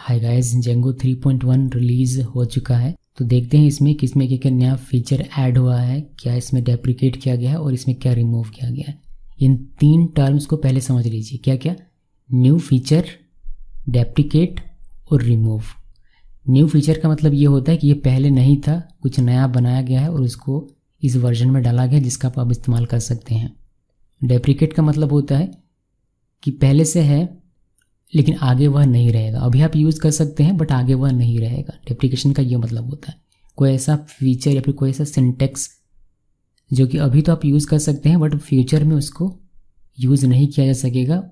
Hi guys, Django 3.1 release हो चुका है। तो देखते हैं इसमें किसमें क्या नया फीचर ऐड हुआ है, क्या इसमें डेप्रिकेट किया गया है और इसमें क्या रिमूव किया गया है। इन 3 टर्म्स को पहले समझ लीजिए, क्या क्या। न्यू फीचर, डेप्रिकेट और रिमूव। न्यू फीचर का मतलब ये होता है कि ये पहले नहीं था, कुछ नया बनाया गया है और उसको इस वर्जन में डाला गया जिसका आप अब इस्तेमाल कर सकते हैं। डेप्रिकेट का मतलब होता है कि पहले से है लेकिन आगे वह नहीं रहेगा। अभी आप यूज़ कर सकते हैं बट आगे वह नहीं रहेगा। डेप्रिकेशन का ये मतलब होता है कोई ऐसा फीचर या फिर कोई ऐसा सिंटेक्स जो कि अभी तो आप यूज़ कर सकते हैं बट फ्यूचर में उसको यूज़ नहीं किया जा सकेगा,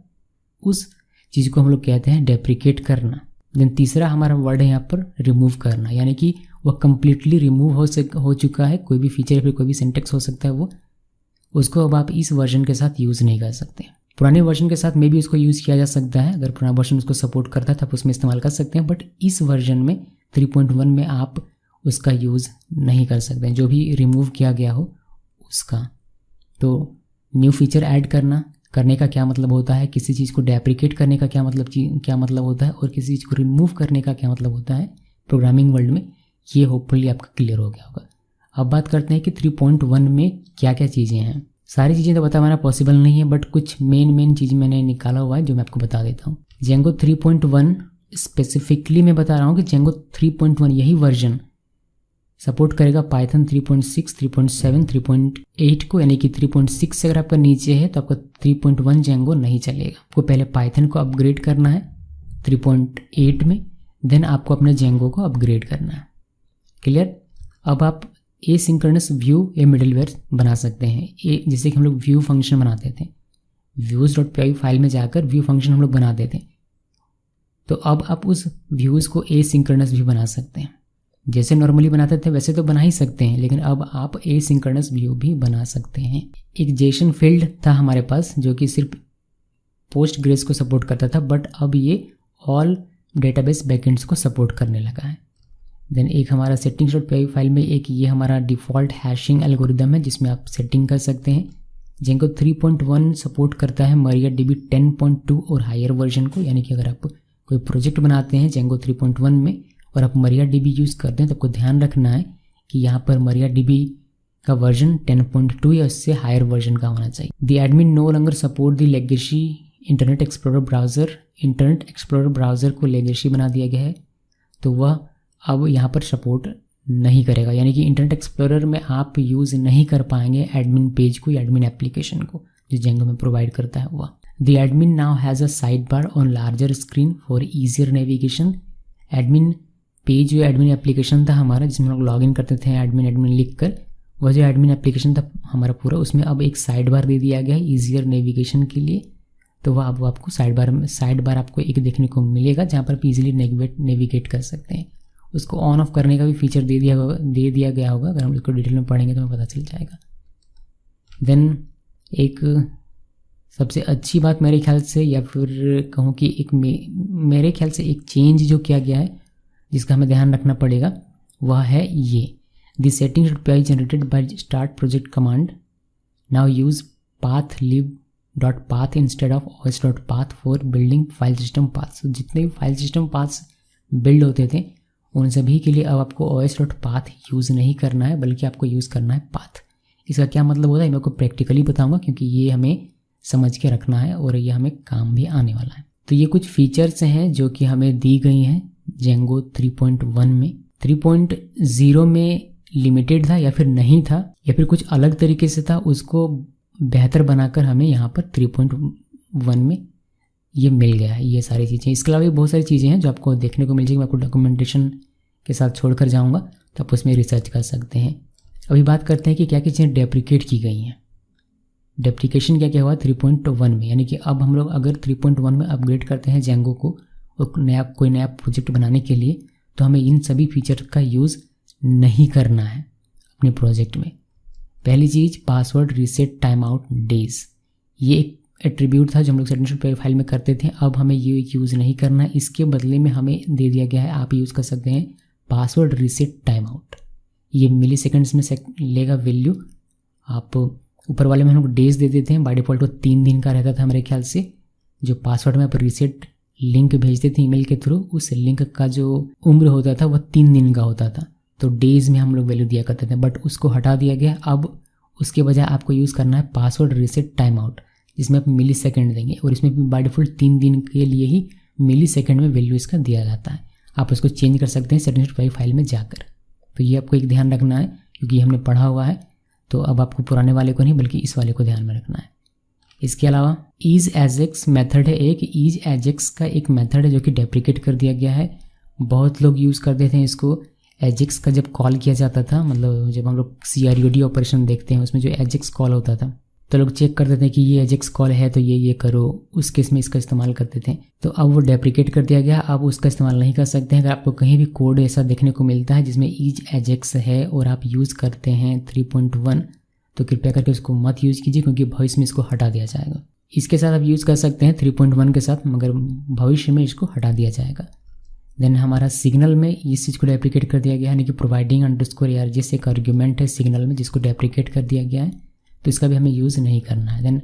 उस चीज़ को हम लोग कहते हैं डेप्रिकेट करना। देन तीसरा हमारा वर्ड है यहाँ पर रिमूव करना, यानी कि वह कम्प्लीटली रिमूव हो चुका है। कोई भी फीचर या फिर कोई भी सिंटेक्स हो सकता है, वो उसको अब आप इस वर्जन के साथ यूज़ नहीं कर सकते। पुराने वर्जन के साथ में भी उसको यूज़ किया जा सकता है, अगर पुराना वर्जन उसको सपोर्ट करता है तो आप उसमें इस्तेमाल कर सकते हैं, बट इस वर्जन में 3.1 में आप उसका यूज़ नहीं कर सकते, जो भी रिमूव किया गया हो उसका। तो न्यू फीचर ऐड करने का क्या मतलब होता है, किसी चीज़ को डेप्रिकेट करने का क्या मतलब होता है और किसी चीज़ को रिमूव करने का क्या मतलब होता है प्रोग्रामिंग वर्ल्ड में, ये होपफुली आपका क्लियर हो गया होगा। अब बात करते हैं कि 3.1 में क्या क्या चीज़ें हैं। सारी चीज़ें तो बता पाना पॉसिबल नहीं है, बट कुछ मेन चीज़ मैंने निकाला हुआ है जो मैं आपको बता देता हूँ। जेंगो 3.1 स्पेसिफिकली मैं बता रहा हूँ कि जेंगो 3.1 यही वर्जन सपोर्ट करेगा पाइथन 3.6, 3.7, 3.8 को, यानी कि 3.6 से अगर आपका नीचे है तो आपका 3.1 जेंगो नहीं चलेगा। आपको पहले पाइथन को अपग्रेड करना है 3.8 में, देन आपको अपने जेंगो को अपग्रेड करना है। क्लियर। अब आप एसिंक्रोनस व्यू या मिडलवेयर बना सकते हैं, जैसे कि हम लोग व्यू फंक्शन बनाते थे, views.py फाइल में जाकर व्यू फंक्शन हम लोग बनाते थे। तो अब आप उस व्यूज़ को एसिंक्रोनस व्यू बना सकते हैं। जैसे नॉर्मली बनाते थे वैसे तो बना ही सकते हैं, लेकिन अब आप एसिंक्रोनस व्यू भी बना सकते हैं। एक जेसन फील्ड था हमारे पास जो कि सिर्फ पोस्ट ग्रेस को सपोर्ट करता था, बट अब ये ऑल डेटाबेस बैकएंड्स को सपोर्ट करने लगा है। देन एक हमारा settings.py फाइल में एक ये हमारा डिफ़ॉल्ट हैशिंग एल्गोरिदम है जिसमें आप सेटिंग कर सकते हैं। जेंगो 3.1 सपोर्ट करता है MariaDB 10.2 और हायर वर्जन को, यानी कि अगर आप कोई प्रोजेक्ट बनाते हैं जेंगो 3.1 में और आप MariaDB यूज़ करते हैं तो आपको ध्यान रखना है कि यहाँ पर MariaDB का वर्जन 10.2 या उससे हायर वर्जन का होना चाहिए। The admin no longer support the legacy Internet Explorer browser. Internet Explorer browser को लेगेसी बना दिया गया है, तो वह अब यहाँ पर सपोर्ट नहीं करेगा, यानी कि इंटरनेट एक्सप्लोरर में आप यूज़ नहीं कर पाएंगे एडमिन पेज को या एडमिन एप्लीकेशन को जो जेंगो में प्रोवाइड करता है वह। The admin now has a side bar on larger screen for easier navigation. Admin page जो एडमिन एप्लीकेशन था हमारा, जिसमें हम लोग लॉग इन करते थे एडमिन लिख कर, वह जो एडमिन एप्लीकेशन था हमारा पूरा, उसमें अब एक साइड बार दे दिया गया है ईजियर नेविगेशन के लिए। तो वह अब आपको साइड बार आपको एक देखने को मिलेगा जहाँ पर आप ईजिली नेविगेट कर सकते हैं। उसको ऑन ऑफ करने का भी फीचर दे दिया गया होगा, अगर हम इसको डिटेल में पढ़ेंगे तो हमें पता चल जाएगा। देन एक सबसे अच्छी बात मेरे ख्याल से, या फिर कहूँ कि एक मेरे ख्याल से एक चेंज जो किया गया है जिसका हमें ध्यान रखना पड़ेगा, वह है ये the settings.py generated by start project command now use path instead of os.path for building file system paths. तो जितने भी फाइल सिस्टम पाथ्स बिल्ड होते थे उन सभी के लिए अब आपको os.path यूज़ नहीं करना है, बल्कि आपको यूज़ करना है पाथ। इसका क्या मतलब होता है मैं आपको प्रैक्टिकली बताऊंगा, क्योंकि ये हमें समझ के रखना है और ये हमें काम भी आने वाला है। तो ये कुछ फीचर्स हैं जो कि हमें दी गई हैं जेंगो 3.1 में। 3.0 में लिमिटेड था या फिर नहीं था या फिर कुछ अलग तरीके से था, उसको बेहतर बनाकर हमें यहाँ पर 3.1 में ये मिल गया है ये सारी चीज़ें। इसके अलावा भी बहुत सारी चीज़ें हैं जो आपको देखने को मिल जाएगी, मैं आपको डॉक्यूमेंटेशन के साथ छोड़कर जाऊंगा तो आप उसमें रिसर्च कर सकते हैं। अभी बात करते हैं कि क्या क्या चीज़ें डेप्रिकेट की गई हैं। डेप्रिकेशन क्या क्या हुआ 3.1 में, यानी कि अब हम लोग अगर 3.1 में अपग्रेड करते हैं जेंगो को और कोई नया प्रोजेक्ट बनाने के लिए, तो हमें इन सभी फीचर का यूज़ नहीं करना है अपने प्रोजेक्ट में। पहली चीज़ password reset time out days, ये एक एट्रीब्यूट था जो हम लोग settings.py फाइल में करते थे, अब हमें ये यूज़ नहीं करना है। इसके बदले में हमें दे दिया गया है, आप यूज़ कर सकते हैं पासवर्ड रीसेट टाइम आउट। ये मिली सेकेंड्स में लेगा वैल्यू। आप ऊपर वाले में हम लोग डेज दे देते हैं, बाय डिफ़ॉल्ट वो 3 दिन का रहता था मेरे ख्याल से, जो पासवर्ड में आप रीसेट लिंक भेजते थे ईमेल के थ्रू, उस लिंक का जो उम्र होता था वह 3 दिन का होता था। तो डेज़ में हम लोग वैल्यू दिया करते थे, बट उसको हटा दिया गया। अब उसके बजाय आपको यूज़ करना है पासवर्ड रीसेट टाइम आउट, जिसमें आप मिली सेकेंड देंगे, और इसमें बाय डिफ़ॉल्ट 3 दिन के लिए ही मिली सेकेंड में वैल्यू इसका दिया जाता है। आप उसको चेंज कर सकते हैं settings.py फाइल में जाकर। तो ये आपको एक ध्यान रखना है, क्योंकि हमने पढ़ा हुआ है, तो अब आपको पुराने वाले को नहीं बल्कि इस वाले को ध्यान में रखना है। इसके अलावा ईज एजेक्स मेथड है एक। ईज एजेक्स का एक मेथड है जो कि डेप्रिकेट कर दिया गया है। बहुत लोग यूज़ करते थे इसको। एजेक्स का जब कॉल किया जाता था, मतलब जब हम लोग CRUD ऑपरेशन देखते हैं उसमें जो एजेक्स कॉल होता था, तो लोग चेक करते थे कि ये एजेक्स कॉल है तो ये करो, उस केस में इसका इस्तेमाल करते थे। तो अब वो डेप्रिकेट कर दिया गया, अब उसका इस्तेमाल नहीं कर सकते हैं। अगर आपको कहीं भी कोड ऐसा देखने को मिलता है जिसमें ईज एजेक्स है और आप यूज़ करते हैं 3.1, तो कृपया करके उसको मत यूज़ कीजिए, क्योंकि भविष्य में इसको हटा दिया जाएगा। इसके साथ आप यूज़ कर सकते हैं 3.1 के साथ, मगर भविष्य में इसको हटा दिया जाएगा। देन हमारा सिग्नल में इस चीज़ को डेप्रिकेट कर दिया गया है, यानी कि प्रोवाइडिंग _args एक आर्ग्यूमेंट है सिग्नल में जिसको डेप्रिकेट कर दिया गया है, तो इसका भी हमें यूज़ नहीं करना है। Then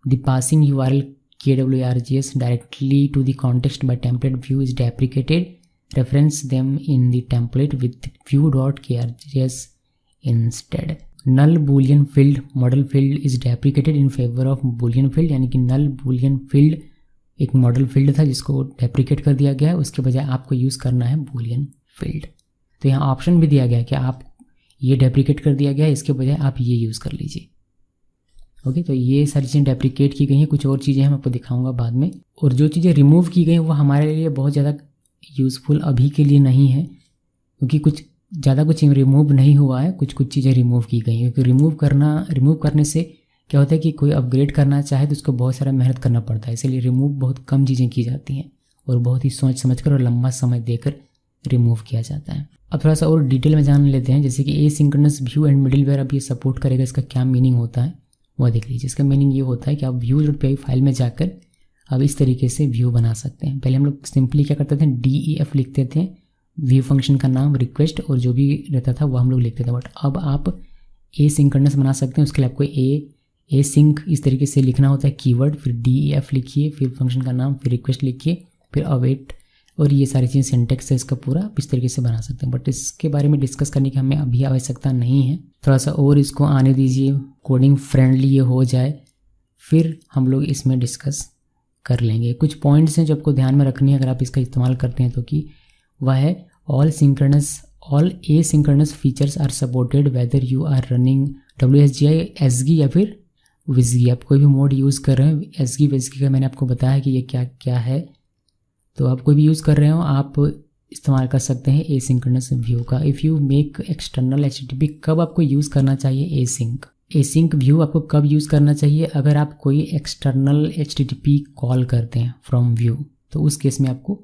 the passing URL KWARGS directly to the context by template view is deprecated, reference them in the template with view.krgs instead. Null boolean field model field is deprecated in favour of boolean field, यानी कि null boolean field एक model field था जिसको deprecate कर दिया गया है, उसके बजाय आपको यूज़ करना है बूलियन फील्ड। तो यहाँ ऑप्शन भी दिया गया है कि आप ये डेप्रिकेट कर दिया गया है, इसके बजाय आप ये यूज़ कर लीजिए। ओके, तो ये सारी चीज़ें डेप्रिकेट की गई हैं। कुछ और चीज़ें हम आपको दिखाऊंगा बाद में, और जो चीज़ें रिमूव की गई हैं वो हमारे लिए बहुत ज़्यादा यूज़फुल अभी के लिए नहीं है, क्योंकि कुछ रिमूव नहीं हुआ है, कुछ चीज़ें रिमूव की गई हैं। क्योंकि रिमूव करने से क्या होता है कि कोई अपग्रेड करना चाहे तो उसको बहुत सारा मेहनत करना पड़ता है, इसलिए रिमूव बहुत कम चीज़ें की जाती हैं और बहुत ही सोच समझ कर और लंबा समय देकर रिमूव किया जाता है। अब थोड़ा सा और डिटेल में जान लेते हैं, जैसे कि एसिंक्रोनस व्यू एंड मिडिलवेयर अब ये सपोर्ट करेगा, इसका क्या मीनिंग होता है वह देख लीजिए। इसका मीनिंग ये होता है कि आप view.py फाइल में जाकर अब इस तरीके से व्यू बना सकते हैं। पहले हम लोग सिंपली क्या करते थे, DEF लिखते थे, व्यू फंक्शन का नाम, रिक्वेस्ट और जो भी रहता था वो हम लोग लिखते थे। बट अब आप एसिंक्रोनस बना सकते हैं। उसके लिए आपको async इस तरीके से लिखना होता है कीवर्ड, फिर DEF लिखिए, फिर फंक्शन का नाम, फिर रिक्वेस्ट लिखिए, फिर अवेट, और ये सारी चीज़ें सिंटेक्स है इसका पूरा, आप इस तरीके से बना सकते हैं। बट इसके बारे में डिस्कस करने की हमें अभी आवश्यकता नहीं है, थोड़ा सा और इसको आने दीजिए, कोडिंग फ्रेंडली ये हो जाए, फिर हम लोग इसमें डिस्कस कर लेंगे। कुछ पॉइंट्स हैं जो आपको ध्यान में रखनी है अगर आप इसका इस्तेमाल करते हैं तो, कि वह है all asynchronous features are supported whether you are running WSGI, SGI या फिर WSGI। आप कोई भी मोड यूज़ कर रहे हैं, SGI WSGI का मैंने आपको बताया कि ये क्या क्या है, तो आप कोई भी यूज़ कर रहे हो आप इस्तेमाल कर सकते हैं एसिंक्रोनस व्यू का। If you make external HTTP, कब आपको यूज़ करना चाहिए एसिंक व्यू आपको कब यूज़ करना चाहिए, अगर आप कोई एक्सटर्नल HTTP कॉल करते हैं फ्रॉम व्यू, तो उस केस में आपको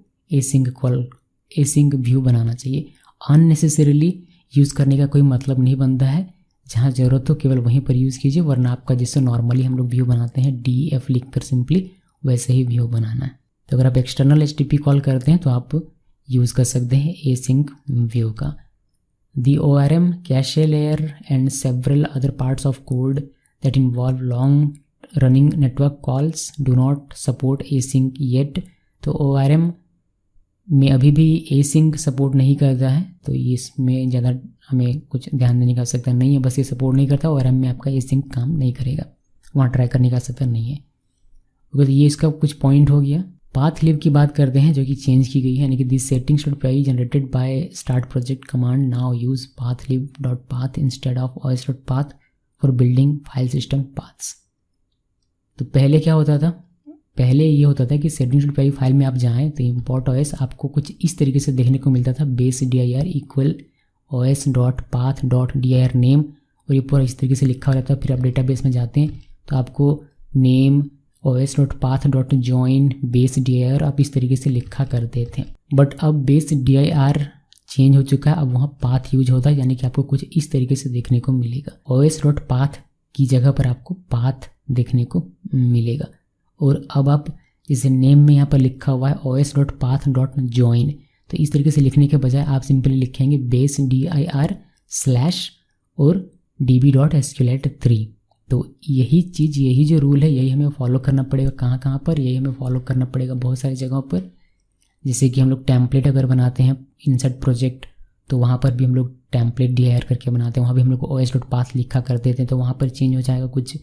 एसिंक व्यू बनाना चाहिए। अननेसेसरीली यूज़ करने का कोई मतलब नहीं बनता है, जहाँ ज़रूरत हो केवल वहीं पर यूज़ कीजिए, वरना आपका जैसे नॉर्मली हम लोग व्यू बनाते हैं DEF लिख कर सिंपली, वैसे ही व्यू बनाना है। तो अगर आप एक्सटर्नल HTTP कॉल करते हैं तो आप यूज़ कर सकते हैं एसिंक व्यू का। The ORM, cache layer and several other parts of code that involve long running network calls do not support async yet। तो ORM में अभी भी async सपोर्ट नहीं करता है, तो इसमें ज़्यादा हमें कुछ ध्यान देने की आवश्यकता नहीं है, बस ये सपोर्ट नहीं करता। ORM में आपका async काम नहीं करेगा, वहाँ ट्राई करने का आवश्यकता नहीं है। तो ये इसका कुछ पॉइंट हो गया। पाथ लिव की बात करते हैं जो कि चेंज की गई है, यानी कि this settings should be generated by start project command now use pathlive.path instead of os.path for building file system paths. तो पहले क्या होता था, पहले ये होता था कि settings.py फाइल में आप जाएं तो import os आपको कुछ इस तरीके से देखने को मिलता था, base dir equal os.path.dir name, और ये पूरा इस तरीके से लिखा हो रहता है। फिर आप डेटाबेस में जाते हैं तो आपको नेम os.path.join base dir आप इस तरीके से लिखा करते थे। बट अब base dir चेंज हो चुका है, अब वहाँ पाथ यूज होता है, यानी कि आपको कुछ इस तरीके से देखने को मिलेगा। os.path की जगह पर आपको पाथ देखने को मिलेगा। और अब आप जैसे नेम में यहाँ पर लिखा हुआ है os.path.join, तो इस तरीके से लिखने के बजाय आप सिंपली लिखेंगे base dir/ और db.sqlite3। तो यही चीज़, यही जो रूल है, यही हमें फॉलो करना पड़ेगा। कहाँ पर, यही हमें फॉलो करना पड़ेगा बहुत सारी जगहों पर। जैसे कि हम लोग टेम्पलेट अगर बनाते हैं इंसर्ट प्रोजेक्ट, तो वहाँ पर भी हम लोग टेम्पलेट dir करके बनाते हैं, वहाँ भी हम लोग को os.path लिखा कर देते हैं तो वहाँ पर चेंज हो जाएगा कुछ।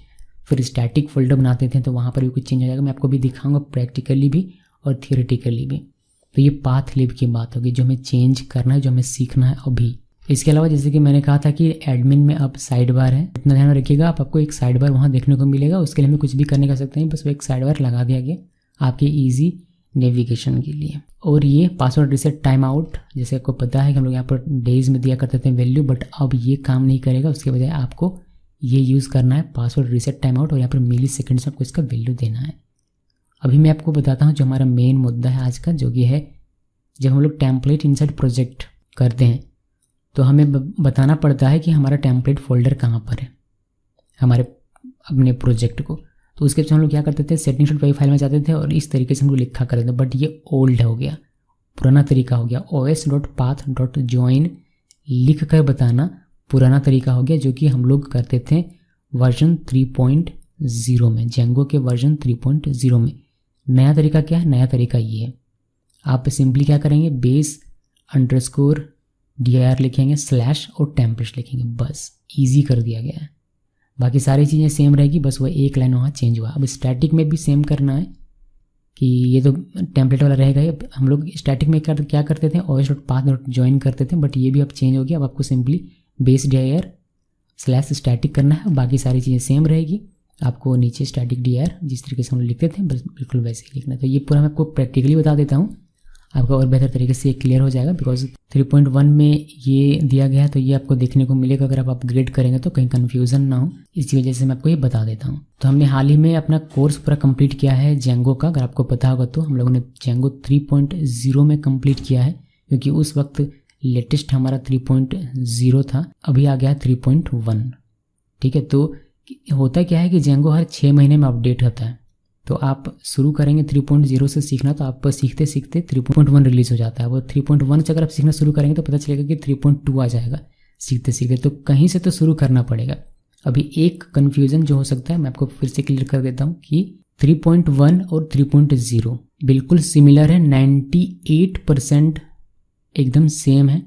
फिर स्टैटिक फोल्डर बनाते थे तो वहाँ पर भी कुछ चेंज हो जाएगा। मैं आपको भी दिखाऊंगा प्रैक्टिकली भी और थियोरेटिकली भी। तो ये पाथ लिब की बात होगी जो हमें चेंज करना है, जो हमें सीखना है अभी। इसके अलावा जैसे कि मैंने कहा था कि एडमिन में अब साइड बार है, इतना ध्यान रखिएगा। आपको एक साइड बार वहाँ देखने को मिलेगा, उसके लिए हमें कुछ भी करने का सकते हैं, बस वो एक साइड बार लगा दिया गया आपके ईजी नेविगेशन के लिए। और ये पासवर्ड रिसेट टाइम आउट, जैसे आपको पता है कि हम लोग यहाँ पर डेज में दिया करते थे वैल्यू, बट अब ये काम नहीं करेगा। उसके बजाय आपको ये यूज़ करना है पासवर्ड रिसेट टाइम आउट, और यहाँ पर मिली सेकेंड्स में आपको इसका वैल्यू देना है। अभी मैं आपको बताता हूँ जो हमारा मेन मुद्दा है आज का, जो कि है जब हम लोग टेम्पलेट इंसर्ट प्रोजेक्ट करते हैं तो हमें बताना पड़ता है कि हमारा टेम्पलेट फोल्डर कहाँ पर है हमारे अपने प्रोजेक्ट को। तो उसके पीछे हम लोग क्या करते थे, settings.py फाइल में जाते थे और इस तरीके से हम लोग लिखा करते थे। बट ये ओल्ड हो गया, पुराना तरीका हो गया। os.path.join लिख कर बताना पुराना तरीका हो गया, जो कि हम लोग करते थे वर्जन 3.0 में, जेंगो के वर्जन 3.0 में। नया तरीका क्या है? नया तरीका ये है, आप सिंपली क्या करेंगे, बेस अंडरस्कोर dir लिखेंगे स्लैश और टेम्पलेट्स लिखेंगे, बस ईजी कर दिया गया है। बाकी सारी चीज़ें सेम रहेगी, बस वो एक लाइन वहाँ चेंज हुआ। अब स्टैटिक में भी सेम करना है कि ये तो टेम्पलेट वाला रहेगा। ये हम लोग स्टैटिक में क्या करते थे, os.path.join करते थे, बट ये भी अब चेंज हो गया। अब आपको simply base dir slash static करना है, बाकी सारी चीज़ें सेम रहेगी। आपको नीचे स्टैटिक dir जिस तरीके से हम लोग लिखते थे बस बिल्कुल वैसे ही लिखना है। तो ये पूरा मैं आपको प्रैक्टिकली बता देता हूँ, आपका और बेहतर तरीके से ये क्लियर हो जाएगा। बिकॉज 3.1 में ये दिया गया है तो ये आपको देखने को मिलेगा। अगर आप अपग्रेड करेंगे तो कहीं कन्फ्यूज़न ना हो, इसी वजह से मैं आपको ये बता देता हूँ। तो हमने हाल ही में अपना कोर्स पूरा कंप्लीट किया है जेंगो का। अगर आपको पता होगा तो हम लोगों ने जेंगो 3.0 में कंप्लीट किया है, क्योंकि उस वक्त लेटेस्ट हमारा 3.0 था, अभी आ गया 3.1। ठीक है, तो होता क्या है कि जेंगो हर 6 महीने में अपडेट होता है। तो आप शुरू करेंगे 3.0 से सीखना, तो आप सीखते सीखते 3.1 रिलीज़ हो जाता है। वो 3.1 से अगर आप सीखना शुरू करेंगे तो पता चलेगा कि 3.2 आ जाएगा सीखते सीखते। तो कहीं से तो शुरू करना पड़ेगा। अभी एक कन्फ्यूज़न जो हो सकता है मैं आपको फिर से क्लियर कर देता हूँ कि 3.1 और 3.0 बिल्कुल सिमिलर है, 98% एकदम सेम है,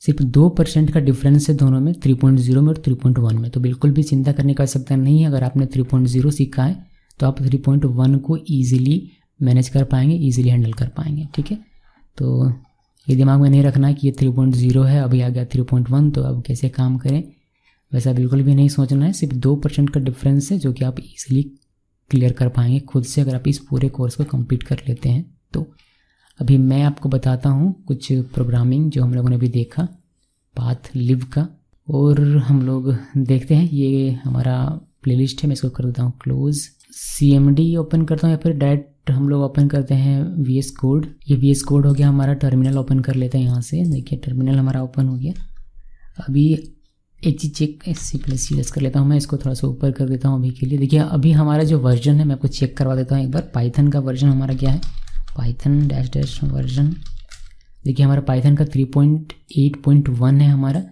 सिर्फ 2% का डिफरेंस है दोनों में, 3.0 में और 3.1 में। तो बिल्कुल भी चिंता करने का आवश्यकता नहीं है। अगर आपने 3.0 सीखा है तो आप 3.1 को ईजिली मैनेज कर पाएंगे, ईजिली हैंडल कर पाएंगे। ठीक है, तो ये दिमाग में नहीं रखना है कि ये 3.0 है, अभी आ गया 3.1 तो अब कैसे काम करें, वैसा बिल्कुल भी नहीं सोचना है। सिर्फ 2% का डिफरेंस है जो कि आप ईजिली क्लियर कर पाएंगे खुद से, अगर आप इस पूरे कोर्स को कंप्लीट कर लेते हैं तो। अभी मैं आपको बताता हूँ कुछ प्रोग्रामिंग जो हम लोगों ने अभी देखा पाथ लिब का, और हम लोग देखते हैं। ये हमारा प्लेलिस्ट है, मैं इसको कर देता हूँ क्लोज। CMD ओपन करता हूँ या फिर डायरेक्ट हम लोग ओपन करते हैं VS कोड। ये VS कोड हो गया हमारा। टर्मिनल ओपन कर लेते हैं यहाँ से, देखिए टर्मिनल हमारा ओपन हो गया। अभी एक चीज़ चेक C++ कर लेता हूँ, मैं इसको थोड़ा सा ऊपर कर देता हूँ अभी के लिए। देखिए अभी हमारा जो वर्जन है मैं आपको चेक करवा देता हूँ एक बार। पाइथन का वर्जन हमारा क्या है, पाइथन -- वर्जन। देखिए हमारा पाइथन का 3.8.1 है हमारा,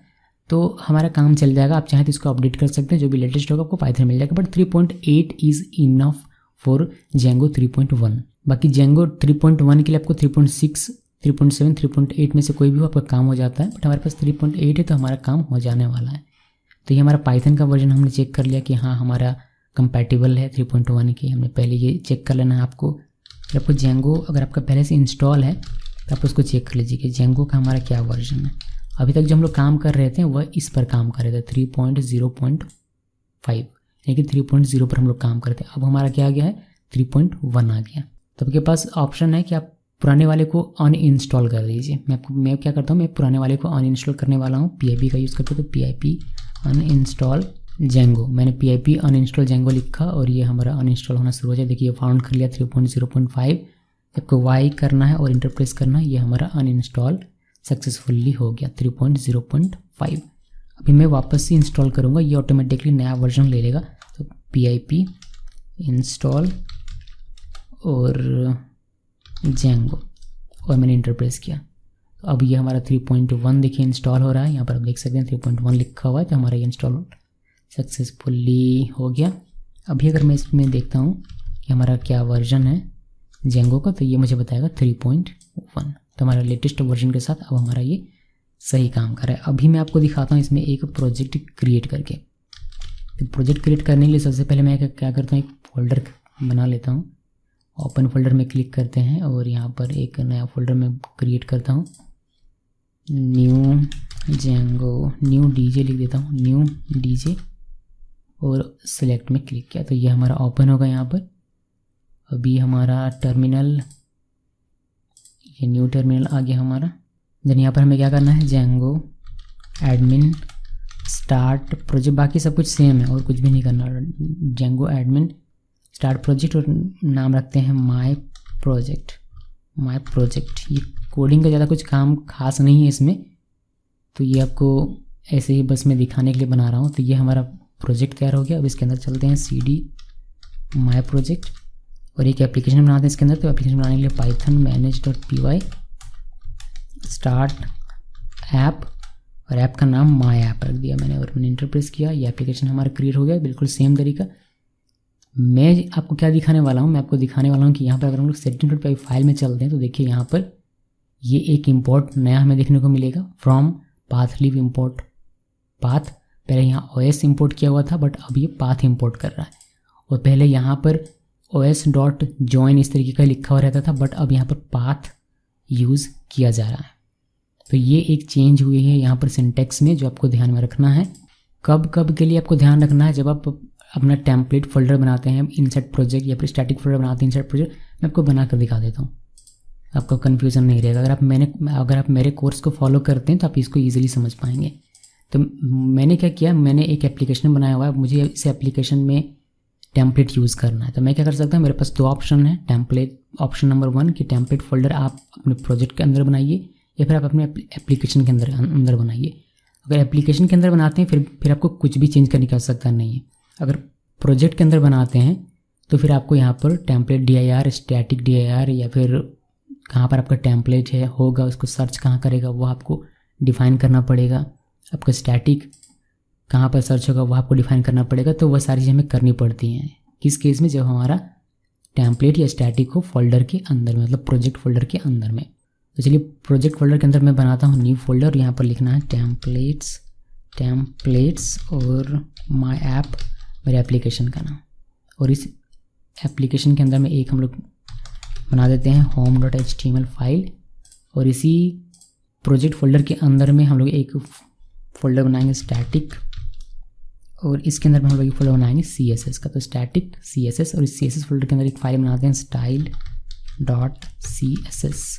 तो हमारा काम चल जाएगा। आप चाहें तो इसको अपडेट कर सकते हैं, जो भी लेटेस्ट होगा आपको पाइथन मिल जाएगा। But 3.8 is enough for Django 3.1। बाकी जेंगो 3.1 के लिए आपको 3.6, 3.7, 3.8 में से कोई भी हो आपका काम हो जाता है। बट हमारे पास 3.8 है तो हमारा काम हो जाने वाला है। तो ये हमारा पाइथन का वर्जन हमने चेक कर लिया कि हाँ हमारा कंपैटिबल है 3.1 की। हमने पहले ये चेक कर लेना है आपको। फिर आपको जेंगो अगर आपका पहले से इंस्टॉल है तो आप उसको चेक कर लीजिए कि जेंगो का हमारा क्या वर्जन है। अभी तक जो हम लोग काम कर रहे थे वह इस पर काम कर रहे थे 3.0.5, यानी कि 3.0 पर हम लोग काम करते हैं। अब हमारा क्या आ गया है 3.1 आ गया। तो आपके पास ऑप्शन है कि आप पुराने वाले को अनइंस्टॉल कर दीजिए। मैं क्या करता हूँ, मैं पुराने वाले को अनइंस्टॉल करने वाला हूँ। PIP का यूज़ करते तो PIP अनइंस्टॉल जेंगो। मैंने PIP अनइंस्टॉल जेंगो लिखा और ये हमारा अनइंस्टॉल होना शुरू हो जाए। देखिए फाउंड कर लिया 3.0.5। आपको Y करना है और इंटर प्रेस करना है, ये हमारा अनइंस्टॉल सक्सेसफुली हो गया 3.0.5। अभी मैं वापस से इंस्टॉल करूँगा, ये ऑटोमेटिकली नया वर्जन ले लेगा। तो PIP इंस्टॉल और जेंगो, और मैंने इंटर प्रेस किया। तो अब ये हमारा 3.1 देखिए इंस्टॉल हो रहा है। यहाँ पर आप देख सकते हैं 3.1 लिखा हुआ है, तो हमारा ये इंस्टॉल सक्सेसफुली हो गया। अभी अगर मैं इसमें देखता हूँ कि हमारा क्या वर्जन है, जेंगो का, तो ये मुझे बताएगा 3.1। तो हमारा लेटेस्ट वर्जन के साथ अब हमारा ये सही काम कर रहा है। अभी मैं आपको दिखाता हूँ इसमें एक प्रोजेक्ट क्रिएट करके। तो प्रोजेक्ट क्रिएट करने के लिए सबसे पहले मैं क्या करता हूँ, एक फोल्डर बना लेता हूँ। ओपन फोल्डर में क्लिक करते हैं और यहाँ पर एक नया फोल्डर में क्रिएट करता हूँ, न्यू जेंगो, न्यू डीजे लिख देता हूँ, न्यू डीजे, और सिलेक्ट में क्लिक किया तो ये हमारा ओपन होगा यहाँ पर। अभी हमारा टर्मिनल, ये न्यू टर्मिनल आ गया हमारा। देन यहाँ पर हमें क्या करना है, जेंगो एडमिन स्टार्ट प्रोजेक्ट, बाकी सब कुछ सेम है और कुछ भी नहीं करना। जेंगो एडमिन स्टार्ट प्रोजेक्ट और नाम रखते हैं माय प्रोजेक्ट। ये कोडिंग का ज़्यादा कुछ काम खास नहीं है इसमें, तो ये आपको ऐसे ही बस मैं दिखाने के लिए बना रहा हूँ। तो ये हमारा प्रोजेक्ट तैयार हो गया। अब इसके अंदर चलते हैं cd माय प्रोजेक्ट और एक एप्लीकेशन बनाते हैं इसके अंदर। तो एप्लीकेशन बनाने के लिए python manage.py स्टार्ट ऐप, और ऐप का नाम माय ऐप रख दिया मैंने और मैंने इंटर प्रेस किया। ये एप्लीकेशन हमारा क्रिएट हो गया बिल्कुल सेम तरीका। मैं आपको क्या दिखाने वाला हूँ, मैं आपको दिखाने वाला हूँ कि यहाँ पर अगर हम लोग setting.py फाइल में चलते हैं तो देखिए यहाँ पर ये एक इम्पोर्ट नया हमें देखने को मिलेगा, from path live import path. पहले यहाँ OS इम्पोर्ट किया हुआ था बट अब ये पाथ इम्पोर्ट कर रहा है, और पहले यहाँ पर os.join इस तरीके का लिखा हुआ रहता था बट अब यहाँ पर पाथ यूज़ किया जा रहा है। तो ये एक चेंज हुई है यहाँ पर सिंटेक्स में, जो आपको ध्यान में रखना है। कब के लिए आपको ध्यान रखना है, जब आप अपना टेम्पलेट फोल्डर बनाते हैं इनसाइड प्रोजेक्ट या फिर स्टैटिक फोल्डर बनाते हैं इनसाइड प्रोजेक्ट। मैं आपको बना कर दिखा देता हूँ, आपको कन्फ्यूज़न नहीं रहेगा। अगर आप मेरे कोर्स को फॉलो करते हैं तो आप इसको ईजिली समझ पाएंगे। तो मैंने क्या किया, मैंने एक एप्लीकेशन बनाया हुआ है, मुझे इस एप्लीकेशन में टेम्पलेट यूज़ करना है। तो मैं क्या कर सकता हूँ, मेरे पास दो ऑप्शन है। टेम्पलेट ऑप्शन नंबर 1 कि टेम्पलेट फोल्डर आप अपने प्रोजेक्ट के अंदर बनाइए या फिर आप अपने एप्लीकेशन के अंदर बनाइए। अगर एप्लीकेशन के अंदर बनाते हैं फिर आपको कुछ भी चेंज करने की आवश्यकता नहीं है। अगर प्रोजेक्ट के अंदर बनाते हैं तो फिर आपको यहाँ पर टेम्पलेट dir, स्टैटिक dir या फिर कहाँ पर आपका टेम्पलेट है होगा, उसको सर्च कहाँ करेगा वो आपको डिफ़ाइन करना पड़ेगा। आपका स्टैटिक कहाँ पर सर्च होगा वो आपको डिफ़ाइन करना पड़ेगा। तो वह सारी चीज़ें हमें करनी पड़ती हैं। किस केस में, जब हमारा टेम्पलेट या स्टैटिक हो फोल्डर के अंदर में, मतलब प्रोजेक्ट फोल्डर के अंदर में। तो चलिए प्रोजेक्ट फोल्डर के अंदर मैं बनाता हूँ न्यू फोल्डर। यहाँ पर लिखना है टेम्पलेट्स और माय ऐप, मेरे एप्लीकेशन का नाम। और इस एप्लीकेशन के अंदर में एक हम लोग बना देते हैं home.html फाइल, और इसी प्रोजेक्ट फोल्डर के अंदर में हम लोग एक फोल्डर बनाएंगे स्टैटिक, और इसके अंदर में हम लोग एक फोल्डर बनाएंगे CSS का। तो स्टैटिक CSS, और इस CSS फोल्डर के अंदर एक फाइल बनाते हैं style.css।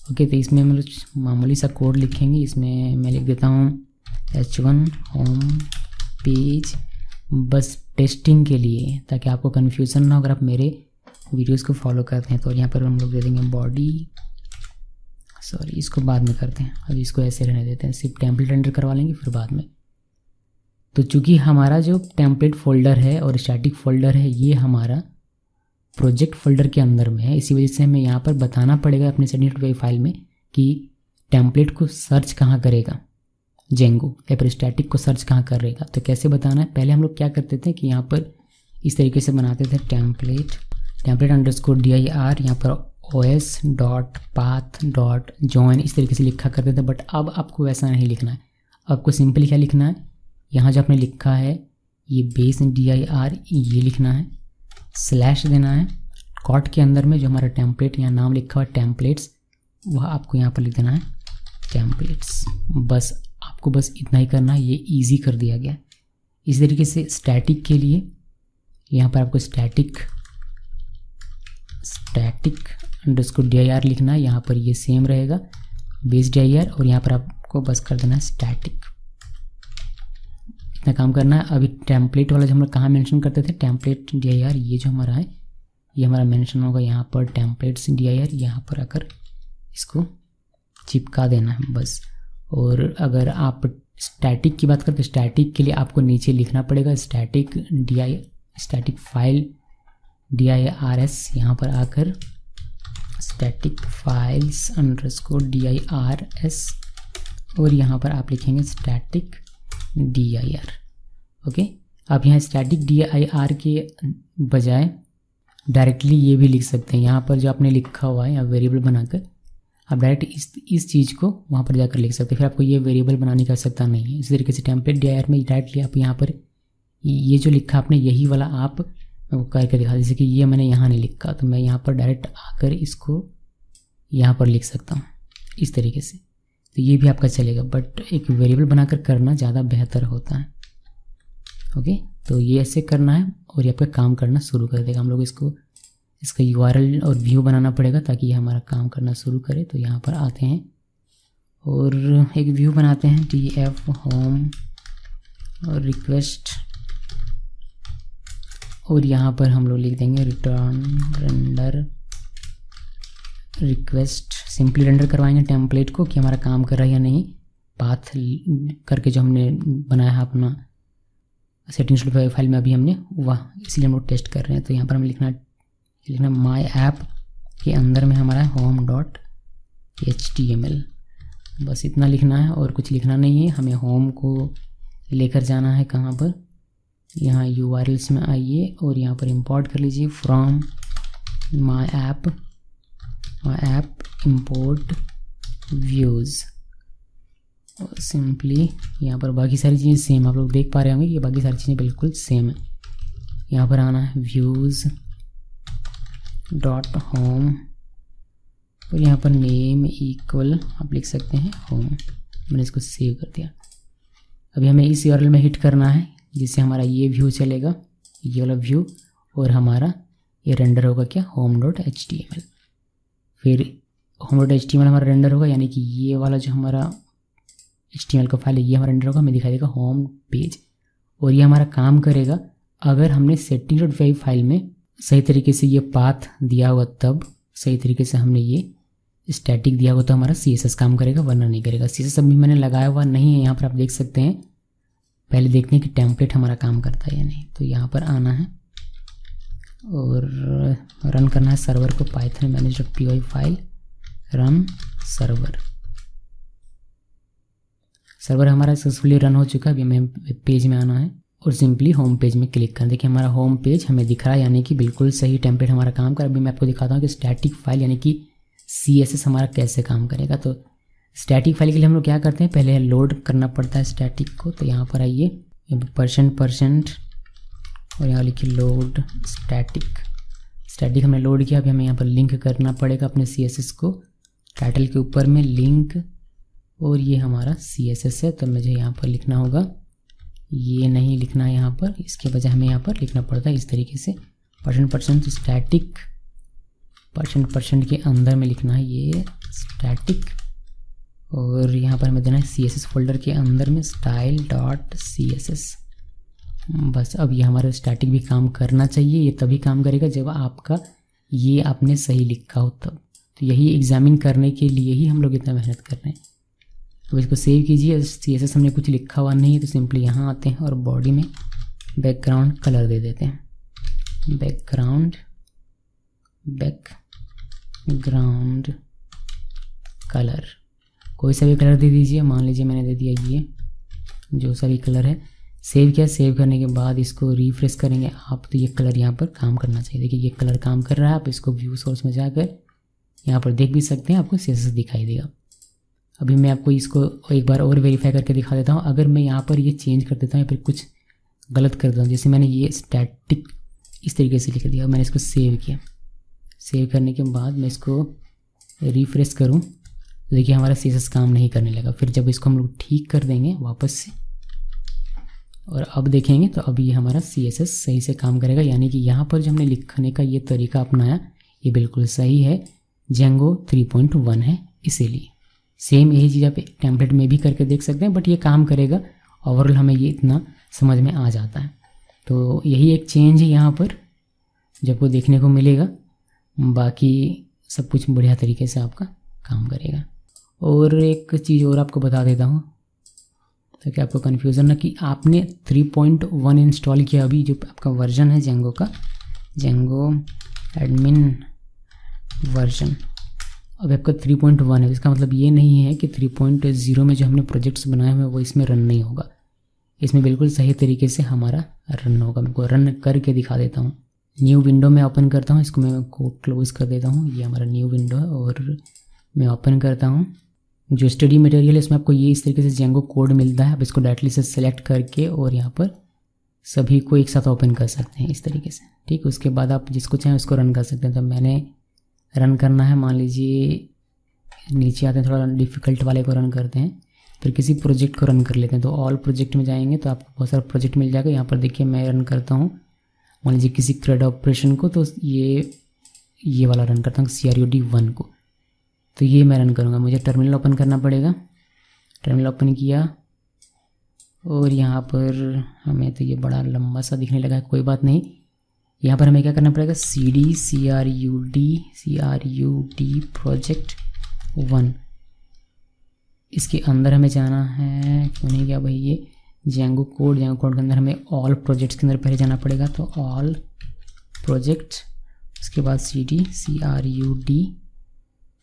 ओके, तो इसमें हम लोग मामूली सा कोड लिखेंगे। इसमें मैं लिख देता हूँ h1 होम पेज, बस टेस्टिंग के लिए, ताकि आपको कन्फ्यूज़न ना हो अगर आप मेरे वीडियोस को फॉलो करते हैं। तो यहाँ पर हम लोग दे देंगे बॉडी, सॉरी इसको बाद में करते हैं, अभी इसको ऐसे रहने देते हैं, सिर्फ टेम्पलेट एंटर करवा लेंगे फिर बाद में। तो चूँकि हमारा जो टेम्पलेट फोल्डर है और स्टैटिक फोल्डर है ये हमारा प्रोजेक्ट फोल्डर के अंदर में है, इसी वजह से हमें यहाँ पर बताना पड़ेगा अपने setting.py फाइल में कि टेम्पलेट को सर्च कहाँ करेगा जेंगो, या फिर स्टैटिक को सर्च कहाँ करेगा। तो कैसे बताना है, पहले हम लोग क्या करते थे कि यहाँ पर इस तरीके से बनाते थे टेम्पलेट _dir, यहाँ पर os.path.join इस तरीके से लिखा करते थे। बट अब आपको वैसा नहीं लिखना है, आपको सिंपली क्या लिखना है, यहाँ जो आपने लिखा है ये बेस dir ये लिखना है, स्लैश देना है, कॉट के अंदर में जो हमारा टेम्पलेट यहाँ नाम लिखा हुआ है टेम्पलेट्स, वह आपको यहाँ पर लिख देना है टेम्पलेट्स। बस आपको बस इतना ही करना है, ये इजी कर दिया गया। इस तरीके से स्टैटिक के लिए यहाँ पर आपको स्टैटिक _dir लिखना है, यहाँ पर ये सेम रहेगा बेस dir, और यहाँ पर आपको बस कर देना है स्टैटिक। इतना काम करना है। अभी टेम्पलेट वाला जो हम लोग कहाँ मेंशन करते थे, टेम्पलेट dir, ये जो हमारा है ये हमारा मेंशन होगा यहाँ पर टेम्पलेट्स dir, यहाँ पर आकर इसको चिपका देना है बस। और अगर आप स्टैटिक की बात करें तो स्टैटिक के लिए आपको नीचे लिखना पड़ेगा स्टैटिक फाइल dirs, यहाँ पर आकर स्टैटिक फाइल्स _dirs, और यहाँ पर आप लिखेंगे स्टैटिक dir। ओके, आप यहाँ स्टैटिक dir के बजाय डायरेक्टली ये भी लिख सकते हैं। यहाँ पर जो आपने लिखा हुआ है या वेरिएबल बनाकर आप डायरेक्ट इस चीज़ को वहाँ पर जाकर लिख सकते हैं। फिर आपको ये वेरिएबल बनाने की आवश्यकता नहीं है। इसी तरीके से टेम्पलेट dir में डायरेक्टली आप यहाँ पर ये जो लिखा आपने यही वाला आप करके दिखा। जैसे कि ये मैंने यहाँ नहीं लिखा तो मैं यहाँ पर डायरेक्ट आकर इसको यहाँ पर लिख सकता हूँ इस तरीके से, तो ये भी आपका चलेगा। बट एक वेरिएबल बनाकर करना ज़्यादा बेहतर होता है। ओके, तो ये ऐसे करना है और ये आपका काम करना शुरू कर देगा। हम लोग इसका URL और व्यू बनाना पड़ेगा ताकि ये हमारा काम करना शुरू करे। तो यहाँ पर आते हैं और एक व्यू बनाते हैं df home और रिक्वेस्ट, और यहाँ पर हम लोग लिख देंगे return render request. Simply render करवाएंगे टेम्पलेट को कि हमारा काम कर रहा है या नहीं, पाथ करके जो हमने बनाया है अपना सेटिंग्स फाइल में अभी हमने वाह, इसलिए हम लोग टेस्ट कर रहे हैं। तो यहाँ पर हमें लिखना माई ऐप के अंदर में हमारा home.html, बस इतना लिखना है और कुछ लिखना नहीं है। हमें होम को लेकर जाना है कहाँ पर, यहाँ URLs में आइए और यहाँ पर इंपोर्ट कर लीजिए from my app import views. और सिंपली यहाँ पर बाकी सारी चीज़ें सेम आप लोग देख पा रहे होंगे, ये बाकी सारी चीज़ें बिल्कुल सेम है। यहाँ पर आना है व्यूज़ डॉट होम और यहाँ पर नेम इक्वल आप लिख सकते हैं होम। मैंने इसको सेव कर दिया। अभी हमें इस URL में हिट करना है जिससे हमारा ये व्यू चलेगा, ये वाला व्यू, और हमारा ये रेंडर होगा क्या home.html। फिर home.html हमारा रेंडर होगा, यानी कि ये वाला जो हमारा HTML का फाइल है ये हमारा रेंडर होगा, हमें दिखाई देगा होम पेज। और ये हमारा काम करेगा अगर हमने setting.py फाइल में सही तरीके से ये पाथ दिया हुआ, तब सही तरीके से हमने ये स्टैटिक दिया हुआ तो हमारा CSS काम करेगा, वरना नहीं करेगा। CSS अभी मैंने लगाया हुआ नहीं है, यहाँ पर आप देख सकते हैं। पहले देखते हैं कि टेम्पलेट हमारा काम करता है या नहीं। तो यहाँ पर आना है और रन करना है सर्वर को, python manage.py file run server हमारा सक्सेसफुली रन हो चुका है। अभी हमें वेब पेज में आना है और सिंपली होम पेज में क्लिक करना। देखिए हमारा होम पेज हमें दिख रहा है, यानी कि बिल्कुल सही टेम्पलेट हमारा काम कर। अभी मैं आपको दिखाता हूँ कि स्टैटिक फाइल यानी कि CSS हमारा कैसे काम करेगा। तो स्टैटिक फाइल के लिए हम लोग क्या करते हैं, पहले लोड करना पड़ता है स्टैटिक को। तो यहाँ पर आइए %% और यहाँ लिखिए लोड स्टैटिक हमने लोड किया। अभी हमें यहाँ पर लिंक करना पड़ेगा अपने CSS को, टाइटल के ऊपर में लिंक, और ये हमारा CSS है। तो मुझे यहाँ पर लिखना होगा, ये नहीं लिखना है यहाँ पर, इसके बजाय हमें यहाँ पर लिखना पड़ता है इस तरीके से %% स्टैटिक, %% के अंदर में लिखना है ये स्टैटिक, और यहाँ पर हमें देना है CSS फोल्डर के अंदर में style.css। बस अब ये हमारा स्टैटिक भी काम करना चाहिए। ये तभी काम करेगा जब आपका ये आपने सही लिखा हो तब। तो यही एग्जामिन करने के लिए ही हम लोग इतना मेहनत कर रहे हैं। तो इसको सेव कीजिए। CSS हमने कुछ लिखा हुआ नहीं है तो सिंपली यहाँ आते हैं और बॉडी में बैकग्राउंड कलर दे देते हैं, बैकग्राउंड कलर, कोई सा भी कलर दे दीजिए। मान लीजिए मैंने दे दिया ये जो सा भी कलर है। सेव किया, सेव करने के बाद इसको रिफ्रेश करेंगे आप, तो ये कलर यहाँ पर काम करना चाहिए। देखिए ये कलर काम कर रहा है। आप इसको व्यू सोर्स में जाकर यहाँ पर देख भी सकते हैं, आपको CSS दिखाई देगा। अभी मैं आपको इसको एक बार और वेरीफाई करके दिखा देता हूँ। अगर मैं यहाँ पर ये चेंज कर देता हूँ या फिर कुछ गलत कर देता हूँ, जैसे मैंने ये स्टैटिक इस तरीके से लिख दिया, मैंने इसको सेव किया। सेव करने के बाद मैं इसको रिफ्रेश करूँ तो देखिए हमारा CSS काम नहीं करने लगा। फिर जब इसको हम लोग ठीक कर देंगे वापस से और अब देखेंगे तो अभी ये हमारा CSS सही से काम करेगा। यानी कि यहाँ पर जो हमने लिखने का ये तरीका अपनाया ये बिल्कुल सही है, Django 3.1 है इसीलिए। सेम यही चीज़ आप टेम्पलेट में भी करके देख सकते हैं, बट ये काम करेगा। ओवरऑल हमें ये इतना समझ में आ जाता है। तो यही एक चेंज है यहाँ पर जो आपको देखने को मिलेगा। बाकी सब कुछ बढ़िया तरीके से आपका काम करेगा। और एक चीज़ और आपको बता देता हूँ ताकि आपको कन्फ्यूज़न ना कि आपने 3.1 इंस्टॉल किया, अभी जो आपका वर्जन है Django का, Django एडमिन वर्जन अभी आपका 3.1 है। इसका मतलब ये नहीं है कि 3.0 में जो हमने प्रोजेक्ट्स बनाए हुए हैं वो इसमें रन नहीं होगा। इसमें बिल्कुल सही तरीके से हमारा रन होगा। मैं आपको रन करके दिखा देता हूँ। न्यू विंडो में ओपन करता हूँ, इसको मैं कोड क्लोज कर देता हूँ। ये हमारा न्यू विंडो है और मैं ओपन करता हूँ। जो स्टडी मटेरियल है इसमें आपको ये इस तरीके से जेंगो कोड मिलता है। आप इसको डायरेक्टली से सेलेक्ट करके और यहाँ पर सभी को एक साथ ओपन कर सकते हैं इस तरीके से, ठीक। उसके बाद आप जिसको चाहें उसको रन कर सकते हैं। तो मैंने रन करना है, मान लीजिए नीचे आते हैं, थोड़ा डिफ़िकल्ट वाले को रन करते हैं, फिर किसी प्रोजेक्ट को रन कर लेते हैं। तो ऑल प्रोजेक्ट में जाएंगे तो आपको बहुत सारा प्रोजेक्ट मिल जाएगा। यहाँ पर देखिए मैं रन करता हूँ मान लीजिए किसी CRUD ऑपरेशन को, तो ये वाला रन करता हूँ CRUD1 को। तो ये मैं रन करूँगा। मुझे टर्मिनल ओपन करना पड़ेगा। टर्मिनल ओपन किया और यहाँ पर हमें तो ये बड़ा लंबा सा दिखने लगा है, कोई बात नहीं। यहाँ पर हमें क्या करना पड़ेगा, CD CRUD प्रोजेक्ट 1, इसके अंदर हमें जाना है। क्यों नहीं गया भाई, ये जेंगो कोड के अंदर हमें ऑल प्रोजेक्ट्स के अंदर पहले जाना पड़ेगा। तो ऑल प्रोजेक्ट, उसके बाद CD CRUD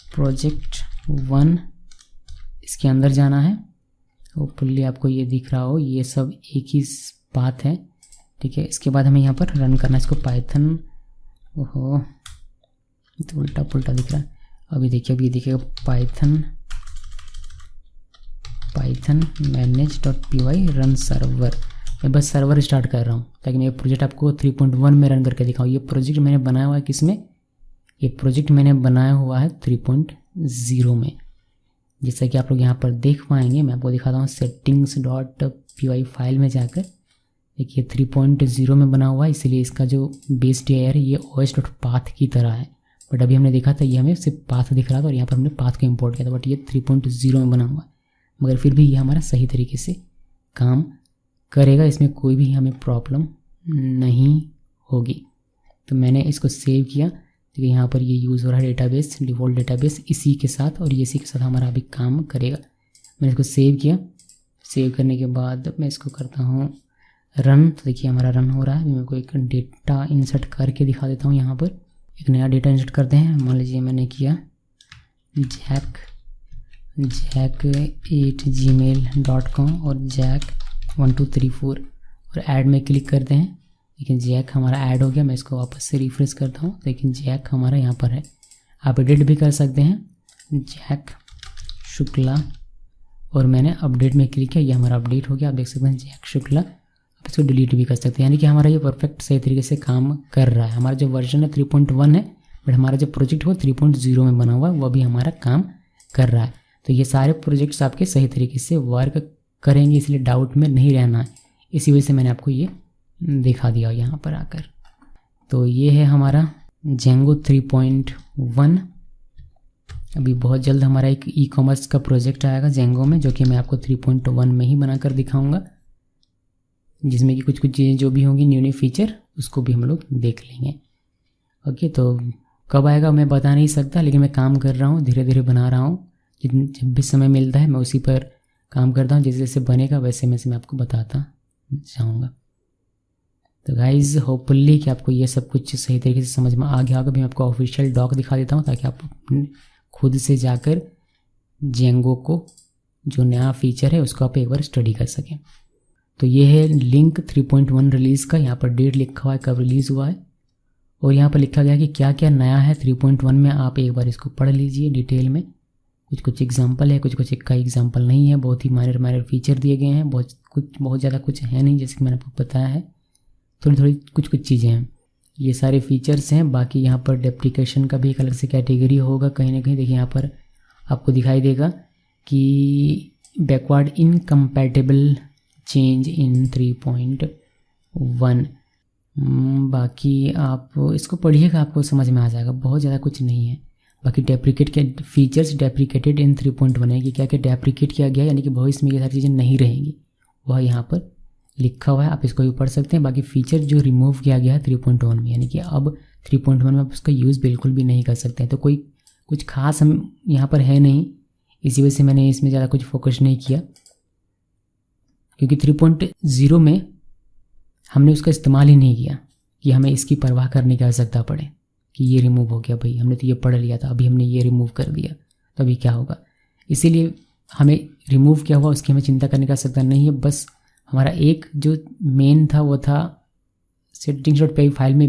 प्रोजेक्ट 1, इसके अंदर जाना है। होपफुली आपको ये दिख रहा हो, ये सब एक ही बात है, ठीक है। इसके बाद हमें यहाँ पर रन करना है इसको पाइथन। ओहो तो उल्टा पुल्टा दिख रहा है। अभी देखिए, अभी देखिएगा पाइथन manage.py रन सर्वर। मैं बस सर्वर स्टार्ट कर रहा हूँ ताकि मैं ये प्रोजेक्ट आपको 3.1 में रन करके दिखाऊँ। ये प्रोजेक्ट मैंने बनाया हुआ है किसमें, ये प्रोजेक्ट मैंने बनाया हुआ है 3.0 में। जैसा कि आप लोग यहाँ पर देख पाएंगे, मैं आपको दिखाता हूँ settings.py फाइल में जाकर। देखिए 3.0 में बना हुआ है, इसलिए इसका जो बेस टीआईआर है ये os.path की तरह है। बट अभी हमने देखा था ये हमें सिर्फ पाथ दिख रहा था और यहाँ पर हमने पाथ को इम्पोर्ट किया था, बट ये 3.0 में बना हुआ है। मगर फिर भी ये हमारा सही तरीके से काम करेगा, इसमें कोई भी हमें प्रॉब्लम नहीं होगी। तो मैंने इसको सेव किया। तो यहाँ पर ये यूज़ हो रहा है डेटाबेस, डिफ़ॉल्ट डेटाबेस इसी के साथ, और इसी के साथ हमारा अभी काम करेगा। मैंने इसको सेव किया। सेव करने के बाद मैं इसको करता हूँ रन। तो देखिए हमारा रन हो रहा है। मैं को एक डेटा इंसर्ट करके दिखा देता हूँ। यहाँ पर एक नया डेटा इंसर्ट करते हैं। मान लीजिए मैंने किया jack@gmail.com और jack1234 और ऐड में क्लिक करते हैं। लेकिन जैक हमारा ऐड हो गया। मैं इसको वापस से रिफ्रेश करता हूँ, लेकिन जैक हमारा यहाँ पर है। आप एडिट भी कर सकते हैं, जैक शुक्ला, और मैंने अपडेट में क्लिक किया, ये हमारा अपडेट हो गया। आप देख सकते हैं जैक शुक्ला। आप इसको डिलीट भी कर सकते हैं, यानी कि हमारा ये परफेक्ट सही तरीके से काम कर रहा है। हमारा जो वर्जन है 3.1 है, बट हमारा जो प्रोजेक्ट हो 3.0 में बना हुआ है, वो भी हमारा काम कर रहा है। तो ये सारे प्रोजेक्ट्स आपके सही तरीके से वर्क करेंगे, इसलिए डाउट में नहीं रहना है। इसी वजह से मैंने आपको ये दिखा दिया यहाँ पर आकर। तो ये है हमारा जेंगो 3.1। अभी बहुत जल्द हमारा एक ई-कॉमर्स का प्रोजेक्ट आएगा जेंगो में, जो कि मैं आपको 3.1 में ही बनाकर दिखाऊंगा, जिसमें कि कुछ चीज़ें जो भी होंगी न्यू फीचर, उसको भी हम लोग देख लेंगे। ओके, तो कब आएगा मैं बता नहीं सकता, लेकिन मैं काम कर रहा हूँ, धीरे धीरे बना रहा हूँ। जब भी समय मिलता है मैं उसी पर काम करता हूँ। जैसे जैसे बनेगा वैसे मैं आपको बताता जाऊँगा। तो गाइज़ होपफुली कि आपको ये सब कुछ सही तरीके से समझ में आ गया होगा। मैं आपको ऑफिशियल डॉक दिखा देता हूँ ताकि आप खुद से जाकर जेंगो को जो नया फीचर है उसको आप एक बार स्टडी कर सकें। तो ये है लिंक 3.1 रिलीज़ का। यहाँ पर डेट लिखा हुआ है कब रिलीज़ हुआ है, और यहाँ पर लिखा गया है कि क्या क्या नया है 3.1 में। आप एक बार इसको पढ़ लीजिए डिटेल में। कुछ एग्जांपल है, कुछ का एग्जांपल नहीं है। बहुत ही माइनर फीचर दिए गए हैं, बहुत ज़्यादा कुछ है नहीं, जैसे कि मैंने आपको बताया है। थोड़ी कुछ चीज़ें हैं, ये सारे फीचर्स हैं। बाकी यहाँ पर डेप्रिकेशन का भी एक अलग से कैटेगरी होगा कहीं ना कहीं। देखिए यहाँ पर आपको दिखाई देगा कि बैकवर्ड इनकम्पैटिबल चेंज इन 3.1। बाकी आप इसको पढ़िएगा, आपको समझ में आ जाएगा, बहुत ज़्यादा कुछ नहीं है। बाकी डेप्रिकेट के फीचर्स डेप्रिकेटेड इन 3.1 है कि क्या क्या डेप्रिकेट किया गया, यानी कि भविष्य में ये सारी चीज़ें नहीं रहेंगी, वह यहाँ पर लिखा हुआ है। आप इसको भी पढ़ सकते हैं। बाकी फीचर जो रिमूव किया गया है 3.1 में, यानी कि अब 3.1 में आप उसका यूज़ बिल्कुल भी नहीं कर सकते हैं। तो कोई कुछ खास हम यहाँ पर है नहीं, इसी वजह से मैंने इसमें ज़्यादा कुछ फोकस नहीं किया, क्योंकि 3.0 में हमने उसका इस्तेमाल ही नहीं किया कि हमें इसकी परवाह करने की आवश्यकता पड़े कि ये रिमूव हो गया, भाई हमने तो ये पढ़ लिया था, अभी हमने ये रिमूव कर दिया तो अभी क्या होगा। इसीलिए हमें रिमूव किया हुआ उसकी हमें चिंता करने की आवश्यकता नहीं है। बस हमारा एक जो मेन था वो था settings.py फाइल में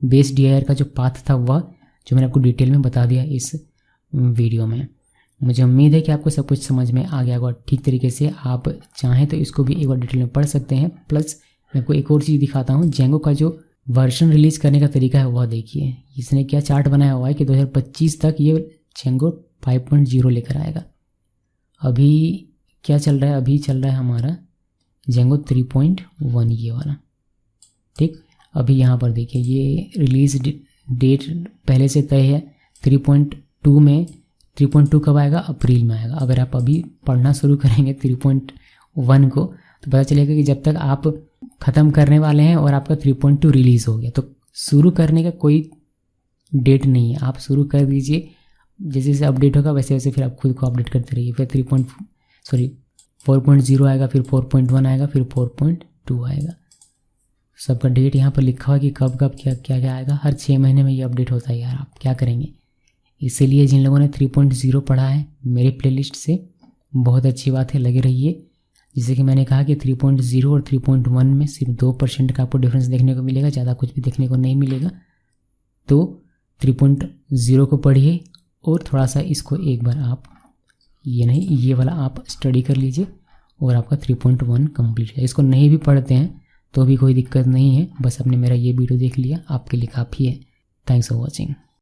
बेस DIR का जो पाथ था वह जो मैंने आपको डिटेल में बता दिया इस वीडियो में। मुझे उम्मीद है कि आपको सब कुछ समझ में आ गया होगा ठीक तरीके से। आप चाहें तो इसको भी एक बार डिटेल में पढ़ सकते हैं। प्लस मैं आपको एक और चीज़ दिखाता हूँ, जेंगो का जो वर्जन रिलीज़ करने का तरीका है वह देखिए। इसने क्या चार्ट बनाया हुआ है कि 2025 तक ये जेंगो 5.0 लेकर आएगा। अभी क्या चल रहा है, अभी चल रहा है हमारा जेंगो 3.1 ये वाला, ठीक। अभी यहाँ पर देखिए ये रिलीज़ डेट पहले से तय है 3.2 में। 3.2 कब आएगा, अप्रैल में आएगा। अगर आप अभी पढ़ना शुरू करेंगे 3.1 को तो पता चलेगा कि जब तक आप ख़त्म करने वाले हैं और आपका 3.2 रिलीज़ हो गया, तो शुरू करने का कोई डेट नहीं है। आप शुरू कर दीजिए, जैसे जैसे अपडेट होगा वैसे वैसे फिर आप खुद को अपडेट करते रहिए। फिर 4.0 आएगा, फिर 4.1 आएगा, फिर 4.2 आएगा। सबका डेट यहाँ पर लिखा हुआ कि कब कब क्या क्या क्या आएगा। हर 6 महीने में ये अपडेट होता है यार, आप क्या करेंगे। इसीलिए जिन लोगों ने 3.0 पढ़ा है मेरे प्लेलिस्ट से, बहुत अच्छी बात है, लगे रहिए। जैसे कि मैंने कहा कि 3.0 और 3.1 में सिर्फ 2% का आपको डिफरेंस देखने को मिलेगा, ज़्यादा कुछ भी देखने को नहीं मिलेगा। तो 3.0 को पढ़िए और थोड़ा सा इसको एक बार आप ये वाला आप स्टडी कर लीजिए और आपका 3.1 कंप्लीट है। इसको नहीं भी पढ़ते हैं तो भी कोई दिक्कत नहीं है, बस आपने मेरा ये वीडियो देख लिया, आपके लिए काफ़ी है। Thanks for watching.